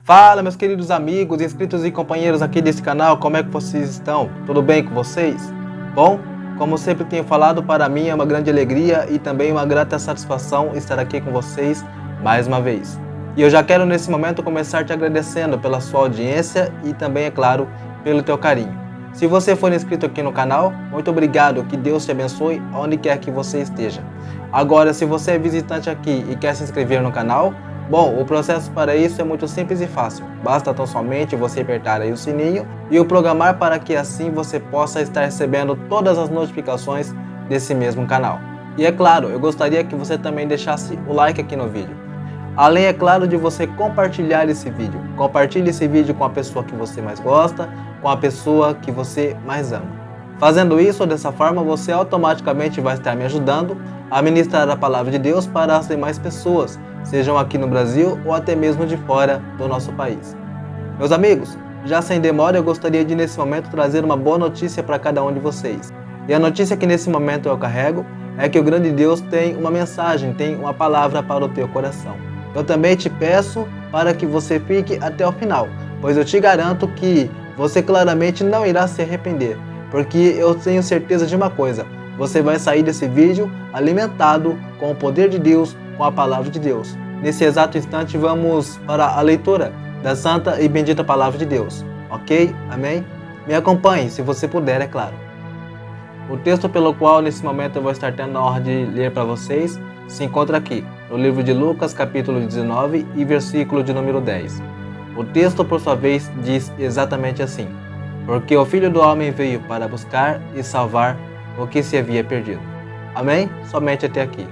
Fala, meus queridos amigos, inscritos e companheiros aqui desse canal, como é que vocês estão? Tudo bem com vocês? Bom, como sempre tenho falado, para mim é uma grande alegria e também uma grata satisfação estar aqui com vocês mais uma vez. E eu já quero nesse momento começar te agradecendo pela sua audiência e também, é claro, pelo teu carinho. Se você for inscrito aqui no canal, muito obrigado, que Deus te abençoe onde quer que você esteja. Agora, se você é visitante aqui e quer se inscrever no canal, bom, o processo para isso é muito simples e fácil. Basta tão somente você apertar aí o sininho e o programar para que assim você possa estar recebendo todas as notificações desse mesmo canal. E é claro, eu gostaria que você também deixasse o like aqui no vídeo. Além, é claro, de você compartilhar esse vídeo. Compartilhe esse vídeo com a pessoa que você mais gosta, com a pessoa que você mais ama. Fazendo isso, dessa forma, você automaticamente vai estar me ajudando a ministrar a palavra de Deus para as demais pessoas, sejam aqui no Brasil ou até mesmo de fora do nosso país. Meus amigos, já sem demora, eu gostaria de nesse momento trazer uma boa notícia para cada um de vocês. E a notícia que nesse momento eu carrego é que o grande Deus tem uma mensagem, tem uma palavra para o teu coração. Eu também te peço para que você fique até o final, pois eu te garanto que você claramente não irá se arrepender, porque eu tenho certeza de uma coisa: você vai sair desse vídeo alimentado com o poder de Deus, com a palavra de Deus. Nesse exato instante vamos para a leitura da santa e bendita palavra de Deus, ok? Amém? Me acompanhe, se você puder, é claro. O texto pelo qual nesse momento eu vou estar tendo a honra de ler para vocês se encontra aqui, no livro de Lucas, capítulo 19 e versículo de número 10. O texto, por sua vez, diz exatamente assim: porque o Filho do Homem veio para buscar e salvar o que se havia perdido. Amém? Somente até aqui.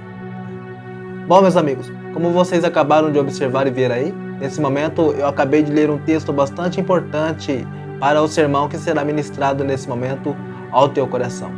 Bom, meus amigos, como vocês acabaram de observar e ver aí, nesse momento eu acabei de ler um texto bastante importante para o sermão que será ministrado nesse momento ao teu coração.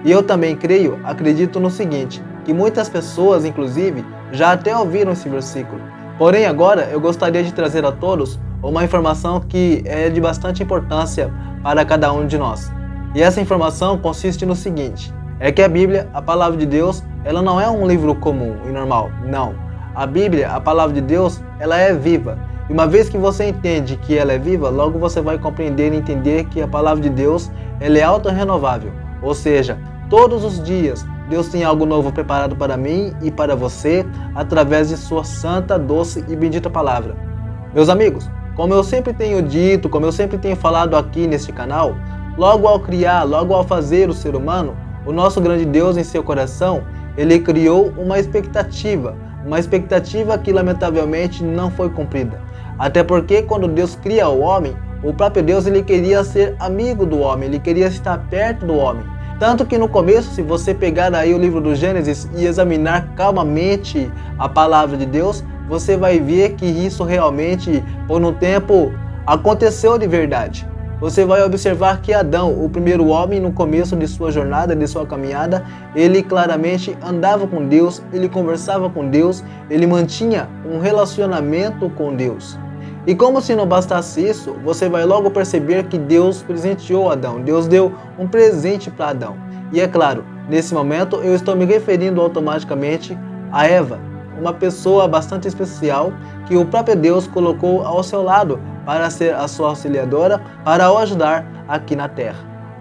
E eu também acredito no seguinte, que muitas pessoas, inclusive, já até ouviram esse versículo. Porém, agora eu gostaria de trazer a todos uma informação que é de bastante importância para cada um de nós. E essa informação consiste no seguinte: é que a Bíblia, a palavra de Deus, ela não é um livro comum e normal, não. A Bíblia, a palavra de Deus, ela é viva. E uma vez que você entende que ela é viva, logo você vai compreender e entender que a palavra de Deus, ela é auto-renovável. Ou seja, todos os dias, Deus tem algo novo preparado para mim e para você, através de sua santa, doce e bendita palavra. Meus amigos, como eu sempre tenho dito, como eu sempre tenho falado aqui neste canal, logo ao criar, logo ao fazer o ser humano, o nosso grande Deus em seu coração, ele criou uma expectativa que lamentavelmente não foi cumprida. Até porque quando Deus cria o homem, o próprio Deus ele queria ser amigo do homem, ele queria estar perto do homem. Tanto que no começo, se você pegar aí o livro do Gênesis e examinar calmamente a palavra de Deus, você vai ver que isso realmente, por um tempo, aconteceu de verdade. Você vai observar que Adão, o primeiro homem, no começo de sua jornada, de sua caminhada, ele claramente andava com Deus, ele conversava com Deus, ele mantinha um relacionamento com Deus. E como se não bastasse isso, você vai logo perceber que Deus presenteou Adão, Deus deu um presente para Adão. E é claro, nesse momento eu estou me referindo automaticamente a Eva, uma pessoa bastante especial que o próprio Deus colocou ao seu lado para ser a sua auxiliadora, para o ajudar aqui na terra.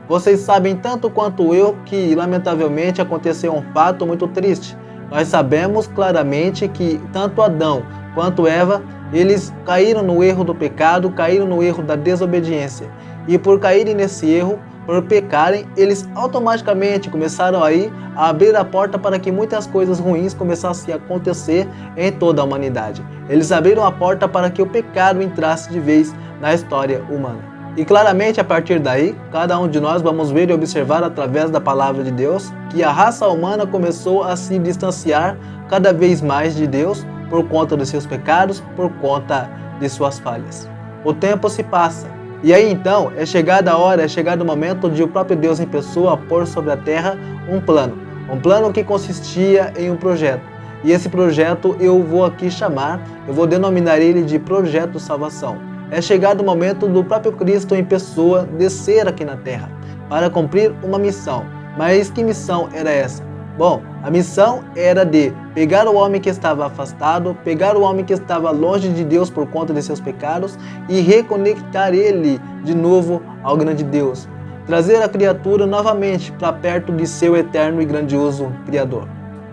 Vocês sabem tanto quanto eu que lamentavelmente aconteceu um fato muito triste. Nós sabemos claramente que tanto Adão quanto Eva, eles caíram no erro do pecado, caíram no erro da desobediência. E por caírem nesse erro, por pecarem, eles automaticamente começaram aí a abrir a porta para que muitas coisas ruins começassem a acontecer em toda a humanidade. Eles abriram a porta para que o pecado entrasse de vez na história humana. E claramente a partir daí, cada um de nós vamos ver e observar através da palavra de Deus que a raça humana começou a se distanciar cada vez mais de Deus por conta dos seus pecados, por conta de suas falhas. O tempo se passa. E aí então é chegada a hora, é chegado o momento de o próprio Deus em pessoa pôr sobre a terra um plano que consistia em um projeto. E esse projeto eu vou denominar ele de Projeto Salvação. É chegado o momento do próprio Cristo em pessoa descer aqui na terra para cumprir uma missão. Mas que missão era essa? Bom, a missão era de pegar o homem que estava afastado, pegar o homem que estava longe de Deus por conta de seus pecados e reconectar ele de novo ao grande Deus. Trazer a criatura novamente para perto de seu eterno e grandioso Criador.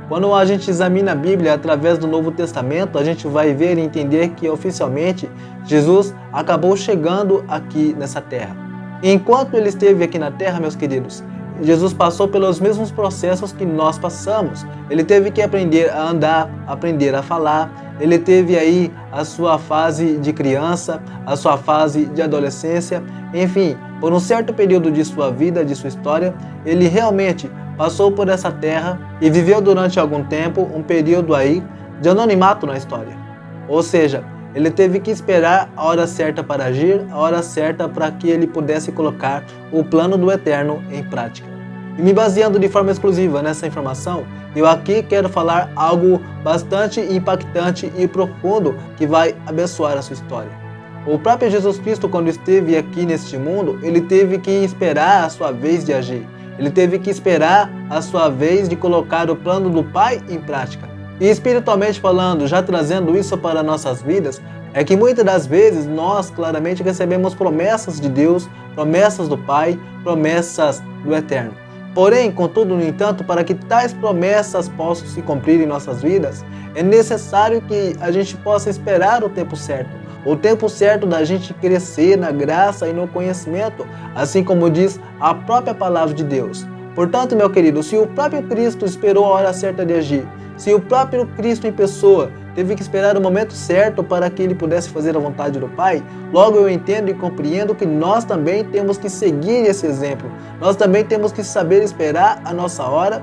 Quando a gente examina a Bíblia através do Novo Testamento, a gente vai ver e entender que oficialmente Jesus acabou chegando aqui nessa terra. E enquanto ele esteve aqui na terra, meus queridos, Jesus passou pelos mesmos processos que nós passamos. Ele teve que aprender a andar, aprender a falar. Ele teve aí a sua fase de criança, a sua fase de adolescência. Enfim, por um certo período de sua vida, de sua história, ele realmente passou por essa terra e viveu durante algum tempo um período aí de anonimato na história. Ou seja, ele teve que esperar a hora certa para agir, a hora certa para que ele pudesse colocar o plano do Eterno em prática. E me baseando de forma exclusiva nessa informação, eu aqui quero falar algo bastante impactante e profundo que vai abençoar a sua história. O próprio Jesus Cristo, quando esteve aqui neste mundo, ele teve que esperar a sua vez de agir. Ele teve que esperar a sua vez de colocar o plano do Pai em prática. E espiritualmente falando, já trazendo isso para nossas vidas, é que muitas das vezes nós claramente recebemos promessas de Deus, promessas do Pai, promessas do Eterno. Porém, contudo, no entanto, para que tais promessas possam se cumprir em nossas vidas, é necessário que a gente possa esperar o tempo certo da gente crescer na graça e no conhecimento, assim como diz a própria palavra de Deus. Portanto, meu querido, se o próprio Cristo esperou a hora certa de agir, se o próprio Cristo em pessoa teve que esperar o momento certo para que ele pudesse fazer a vontade do Pai, logo eu entendo e compreendo que nós também temos que seguir esse exemplo. Nós também temos que saber esperar a nossa hora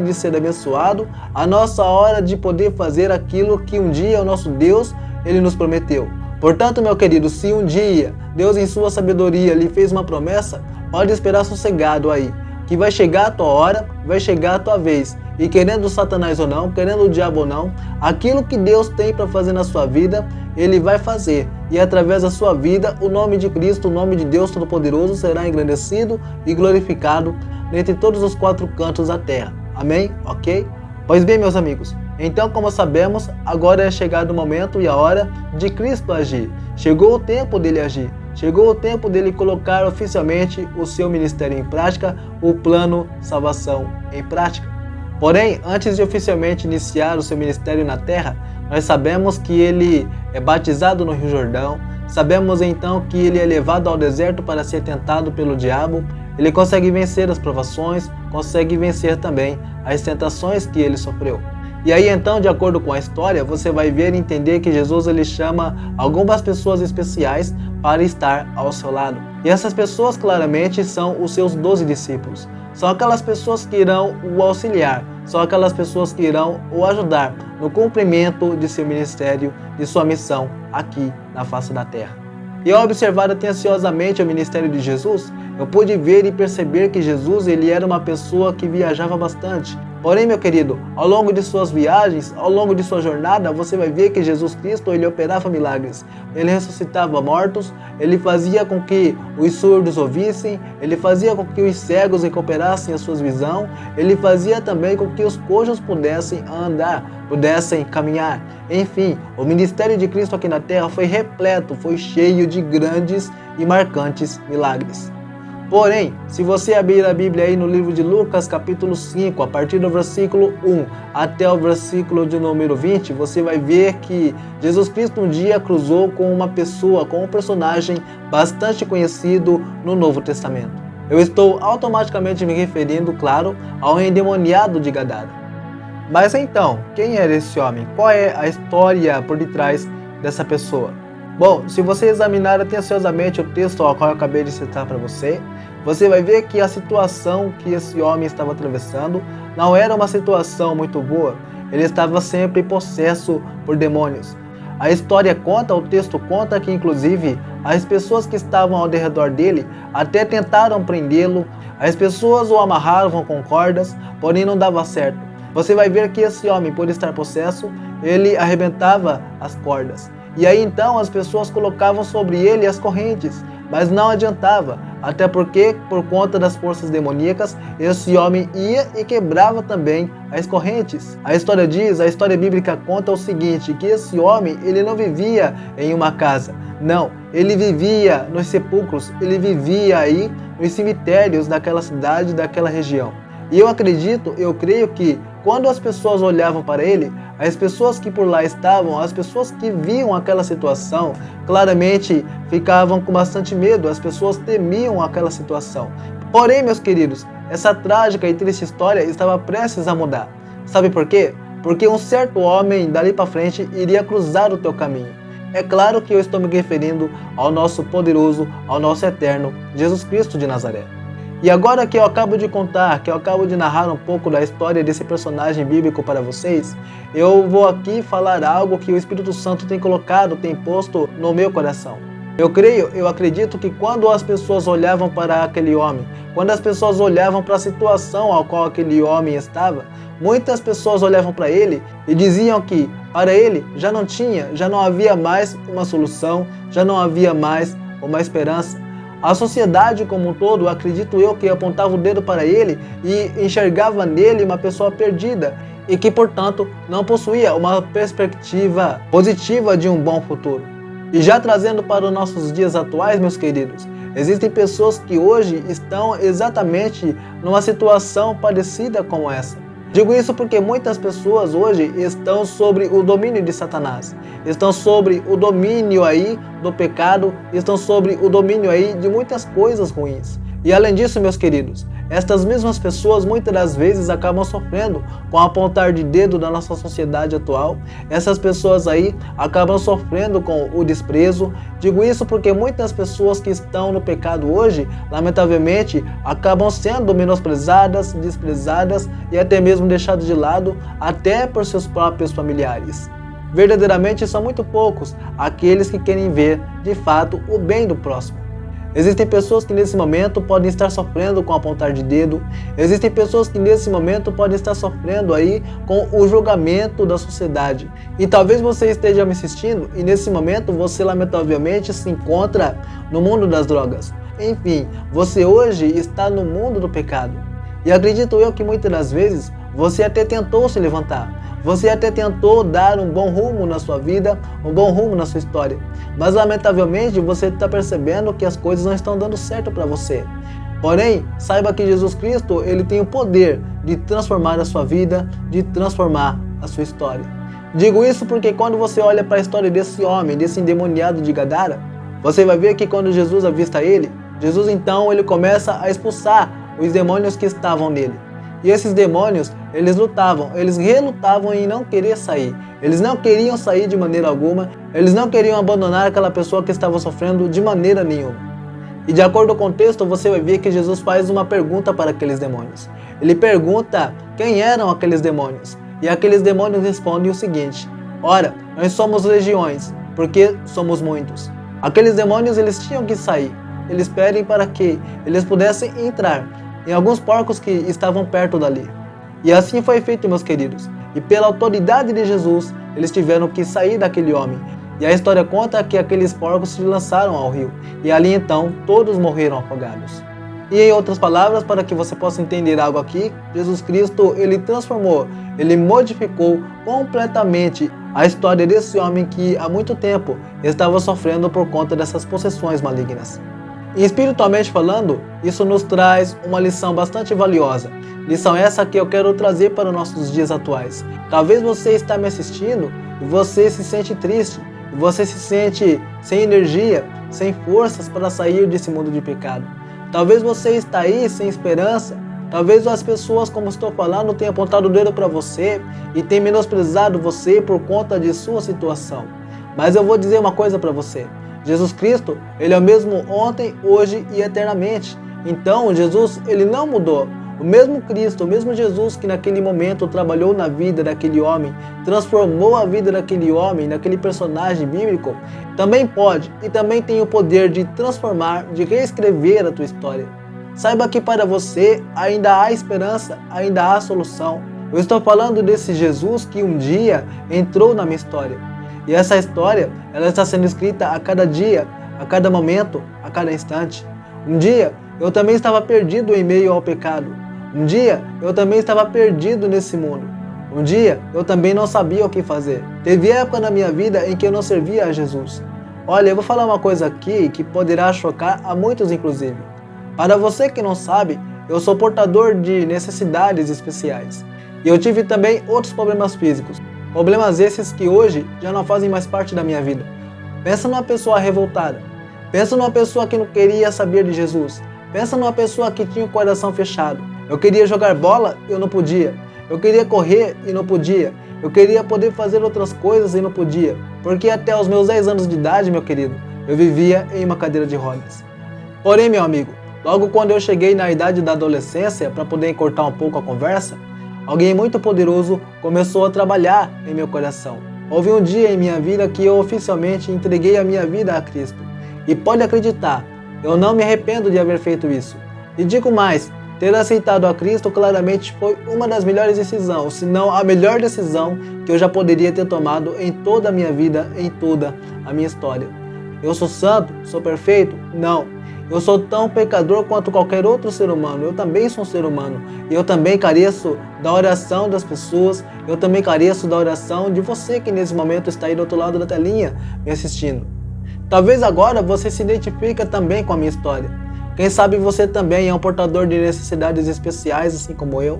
de ser abençoado, a nossa hora de poder fazer aquilo que um dia o nosso Deus, ele nos prometeu. Portanto, meu querido, se um dia Deus em sua sabedoria lhe fez uma promessa, pode esperar sossegado aí, que vai chegar a tua hora, vai chegar a tua vez. E querendo Satanás ou não, querendo o diabo ou não, aquilo que Deus tem para fazer na sua vida, ele vai fazer. E através da sua vida, o nome de Cristo, o nome de Deus Todo-Poderoso será engrandecido e glorificado entre todos os quatro cantos da terra. Amém? Ok? Pois bem, meus amigos, então como sabemos, agora é chegado o momento e a hora de Cristo agir. Chegou o tempo dele agir. Chegou o tempo dele colocar oficialmente o seu ministério em prática, o plano salvação em prática. Porém, antes de oficialmente iniciar o seu ministério na terra, nós sabemos que ele é batizado no Rio Jordão, sabemos então que ele é levado ao deserto para ser tentado pelo diabo, ele consegue vencer as provações, consegue vencer também as tentações que ele sofreu. E aí então, de acordo com a história, você vai ver e entender que Jesus ele chama algumas pessoas especiais para estar ao seu lado. E essas pessoas claramente são os seus 12 discípulos. São aquelas pessoas que irão o auxiliar, são aquelas pessoas que irão o ajudar no cumprimento de seu ministério, de sua missão aqui na face da terra. E ao observar atenciosamente o ministério de Jesus, eu pude ver e perceber que Jesus ele era uma pessoa que viajava bastante. Porém, meu querido, ao longo de suas viagens, ao longo de sua jornada, você vai ver que Jesus Cristo ele operava milagres. Ele ressuscitava mortos, ele fazia com que os surdos ouvissem, ele fazia com que os cegos recuperassem a sua visão, ele fazia também com que os coxos pudessem andar, pudessem caminhar. Enfim, o ministério de Cristo aqui na terra foi repleto, foi cheio de grandes e marcantes milagres. Porém, se você abrir a Bíblia aí no livro de Lucas, capítulo 5, a partir do versículo 1 até o versículo de número 20, você vai ver que Jesus Cristo um dia cruzou com uma pessoa, com um personagem bastante conhecido no Novo Testamento. Eu estou automaticamente me referindo, claro, ao endemoniado de Gadara. Mas então, quem era esse homem? Qual é a história por detrás dessa pessoa? Bom, se você examinar atenciosamente o texto ao qual eu acabei de citar para você, você vai ver que a situação que esse homem estava atravessando não era uma situação muito boa. Ele estava sempre possesso por demônios. A história conta, o texto conta que inclusive as pessoas que estavam ao redor dele até tentaram prendê-lo, as pessoas o amarravam com cordas, porém não dava certo. Você vai ver que esse homem, por estar possesso, ele arrebentava as cordas. E aí então as pessoas colocavam sobre ele as correntes, mas não adiantava. até porque, por conta das forças demoníacas, esse homem ia e quebrava também as correntes. A história bíblica conta o seguinte, que esse homem, ele não vivia em uma casa, não, ele vivia nos sepulcros, ele vivia aí nos cemitérios daquela cidade, daquela região. E eu creio que quando as pessoas olhavam para ele, as pessoas que por lá estavam, as pessoas que viam aquela situação, claramente ficavam com bastante medo, as pessoas temiam aquela situação. Porém, meus queridos, essa trágica e triste história estava prestes a mudar. Sabe por quê? Porque um certo homem, dali para frente, iria cruzar o teu caminho. É claro que eu estou me referindo ao nosso poderoso, ao nosso eterno Jesus Cristo de Nazaré. E agora que eu acabo de contar, que eu acabo de narrar um pouco da história desse personagem bíblico para vocês, eu vou aqui falar algo que o Espírito Santo tem colocado, tem posto no meu coração. Eu acredito que quando as pessoas olhavam para aquele homem, quando as pessoas olhavam para a situação ao qual aquele homem estava, muitas pessoas olhavam para ele e diziam que para ele já não havia mais uma solução, já não havia mais uma esperança. A sociedade como um todo, acredito eu, que apontava o dedo para ele e enxergava nele uma pessoa perdida e que, portanto, não possuía uma perspectiva positiva de um bom futuro. E já trazendo para os nossos dias atuais, meus queridos, existem pessoas que hoje estão exatamente numa situação parecida com essa. Digo isso porque muitas pessoas hoje estão sobre o domínio de Satanás, estão sobre o domínio aí do pecado, estão sobre o domínio aí de muitas coisas ruins. E além disso, meus queridos, estas mesmas pessoas muitas das vezes acabam sofrendo com o apontar de dedo da nossa sociedade atual. Essas pessoas aí acabam sofrendo com o desprezo. Digo isso porque muitas pessoas que estão no pecado hoje, lamentavelmente, acabam sendo menosprezadas, desprezadas e até mesmo deixadas de lado, até por seus próprios familiares. Verdadeiramente são muito poucos aqueles que querem ver, de fato, o bem do próximo. Existem pessoas que nesse momento podem estar sofrendo com apontar de dedo. Existem pessoas que nesse momento podem estar sofrendo aí com o julgamento da sociedade. E talvez você esteja me assistindo e nesse momento você lamentavelmente se encontra no mundo das drogas. Enfim, você hoje está no mundo do pecado. E acredito eu que muitas das vezes você até tentou se levantar. Você até tentou dar um bom rumo na sua vida, um bom rumo na sua história. Mas lamentavelmente você está percebendo que as coisas não estão dando certo para você. Porém, saiba que Jesus Cristo, ele tem o poder de transformar a sua vida, de transformar a sua história. Digo isso porque quando você olha para a história desse homem, desse endemoniado de Gadara, você vai ver que quando Jesus avista ele, Jesus então ele começa a expulsar os demônios que estavam nele. E esses demônios, eles relutavam em não querer sair. Eles não queriam sair de maneira alguma. Eles não queriam abandonar aquela pessoa que estava sofrendo de maneira nenhuma. E de acordo com o texto, você vai ver que Jesus faz uma pergunta para aqueles demônios. Ele pergunta quem eram aqueles demônios. E aqueles demônios respondem o seguinte: ora, nós somos legiões, porque somos muitos. Aqueles demônios, eles tinham que sair. Eles pedem para que eles pudessem entrar em alguns porcos que estavam perto dali. E assim foi feito, meus queridos. E pela autoridade de Jesus, eles tiveram que sair daquele homem. E a história conta que aqueles porcos se lançaram ao rio. E ali então, todos morreram afogados. E em outras palavras, para que você possa entender algo aqui, Jesus Cristo, ele transformou, ele modificou completamente a história desse homem que há muito tempo estava sofrendo por conta dessas possessões malignas. E espiritualmente falando, isso nos traz uma lição bastante valiosa. Lição essa que eu quero trazer para os nossos dias atuais. Talvez você está me assistindo e você se sente triste, e você se sente sem energia, sem forças para sair desse mundo de pecado. Talvez você está aí sem esperança. Talvez as pessoas, como estou falando, tenham apontado o dedo para você e tenham menosprezado você por conta de sua situação. Mas eu vou dizer uma coisa para você. Jesus Cristo, ele é o mesmo ontem, hoje e eternamente. Então, Jesus, ele não mudou. O mesmo Cristo, o mesmo Jesus que naquele momento trabalhou na vida daquele homem, transformou a vida daquele homem, daquele personagem bíblico, também pode e também tem o poder de transformar, de reescrever a tua história. Saiba que para você ainda há esperança, ainda há solução. Eu estou falando desse Jesus que um dia entrou na minha história. E essa história, ela está sendo escrita a cada dia, a cada momento, a cada instante. Um dia eu também estava perdido em meio ao pecado. Um dia eu também estava perdido nesse mundo. Um dia eu também não sabia o que fazer. Teve época na minha vida em que eu não servia a Jesus. Olha, eu vou falar uma coisa aqui que poderá chocar a muitos inclusive. Para você que não sabe, eu sou portador de necessidades especiais. E eu tive também outros problemas físicos. Problemas esses que hoje já não fazem mais parte da minha vida. Pensa numa pessoa revoltada. Pensa numa pessoa que não queria saber de Jesus. Pensa numa pessoa que tinha o coração fechado. Eu queria jogar bola e eu não podia. Eu queria correr e não podia. Eu queria poder fazer outras coisas e não podia. Porque até os meus 10 anos de idade, meu querido, eu vivia em uma cadeira de rodas. Porém, meu amigo, logo quando eu cheguei na idade da adolescência, para poder encurtar um pouco a conversa, alguém muito poderoso começou a trabalhar em meu coração. Houve um dia em minha vida que eu oficialmente entreguei a minha vida a Cristo. E pode acreditar, eu não me arrependo de haver feito isso. E digo mais, ter aceitado a Cristo claramente foi uma das melhores decisões, se não a melhor decisão que eu já poderia ter tomado em toda a minha vida, em toda a minha história. Eu sou santo? Sou perfeito? Não. Eu sou tão pecador quanto qualquer outro ser humano. Eu também sou um ser humano. E eu também careço da oração das pessoas. Eu também careço da oração de você que nesse momento está aí do outro lado da telinha me assistindo. Talvez agora você se identifique também com a minha história. Quem sabe você também é um portador de necessidades especiais, assim como eu.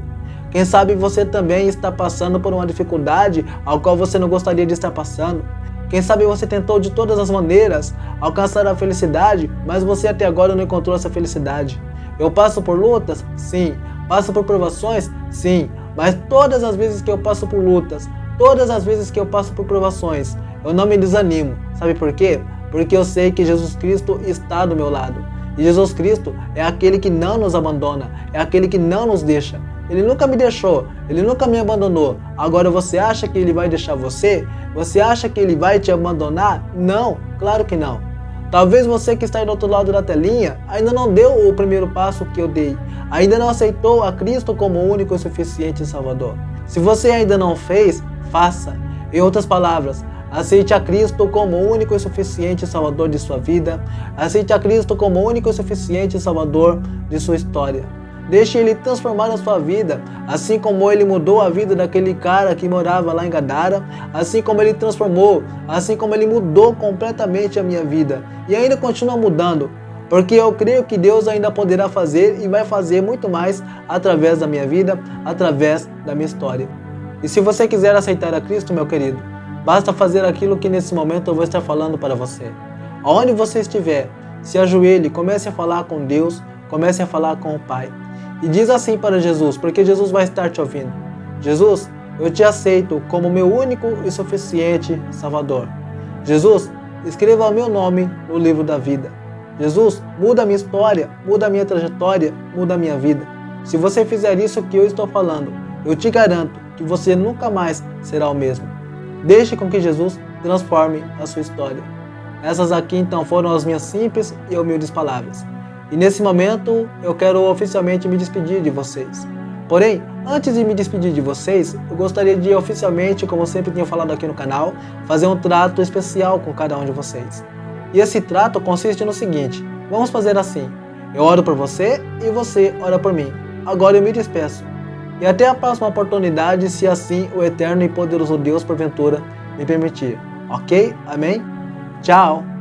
Quem sabe você também está passando por uma dificuldade ao qual você não gostaria de estar passando. Quem sabe você tentou de todas as maneiras alcançar a felicidade, mas você até agora não encontrou essa felicidade. Eu passo por lutas? Sim. Passo por provações? Sim. Mas todas as vezes que eu passo por lutas, todas as vezes que eu passo por provações, eu não me desanimo. Sabe por quê? Porque eu sei que Jesus Cristo está do meu lado. E Jesus Cristo é aquele que não nos abandona, é aquele que não nos deixa. Ele nunca me deixou, ele nunca me abandonou. Agora você acha que ele vai deixar você? Você acha que ele vai te abandonar? Não, claro que não. Talvez você que está aí do outro lado da telinha ainda não deu o primeiro passo que eu dei. Ainda não aceitou a Cristo como o único e suficiente Salvador. Se você ainda não fez, faça. Em outras palavras, aceite a Cristo como o único e suficiente Salvador de sua vida. Aceite a Cristo como o único e suficiente Salvador de sua história. Deixe Ele transformar a sua vida, assim como Ele mudou a vida daquele cara que morava lá em Gadara, assim como Ele transformou, assim como Ele mudou completamente a minha vida. E ainda continua mudando, porque eu creio que Deus ainda poderá fazer e vai fazer muito mais através da minha vida, através da minha história. E se você quiser aceitar a Cristo, meu querido, basta fazer aquilo que nesse momento eu vou estar falando para você. Aonde você estiver, se ajoelhe, comece a falar com Deus, comece a falar com o Pai. E diz assim para Jesus, porque Jesus vai estar te ouvindo. Jesus, eu te aceito como meu único e suficiente Salvador. Jesus, escreva o meu nome no livro da vida. Jesus, muda a minha história, muda a minha trajetória, muda a minha vida. Se você fizer isso que eu estou falando, eu te garanto que você nunca mais será o mesmo. Deixe com que Jesus transforme a sua história. Essas aqui então foram as minhas simples e humildes palavras. E nesse momento eu quero oficialmente me despedir de vocês. Porém, antes de me despedir de vocês, eu gostaria de oficialmente, como sempre tenho falado aqui no canal, fazer um trato especial com cada um de vocês. E esse trato consiste no seguinte: vamos fazer assim. Eu oro por você e você ora por mim. Agora eu me despeço. E até a próxima oportunidade, se assim o eterno e poderoso Deus porventura me permitir. Ok? Amém? Tchau!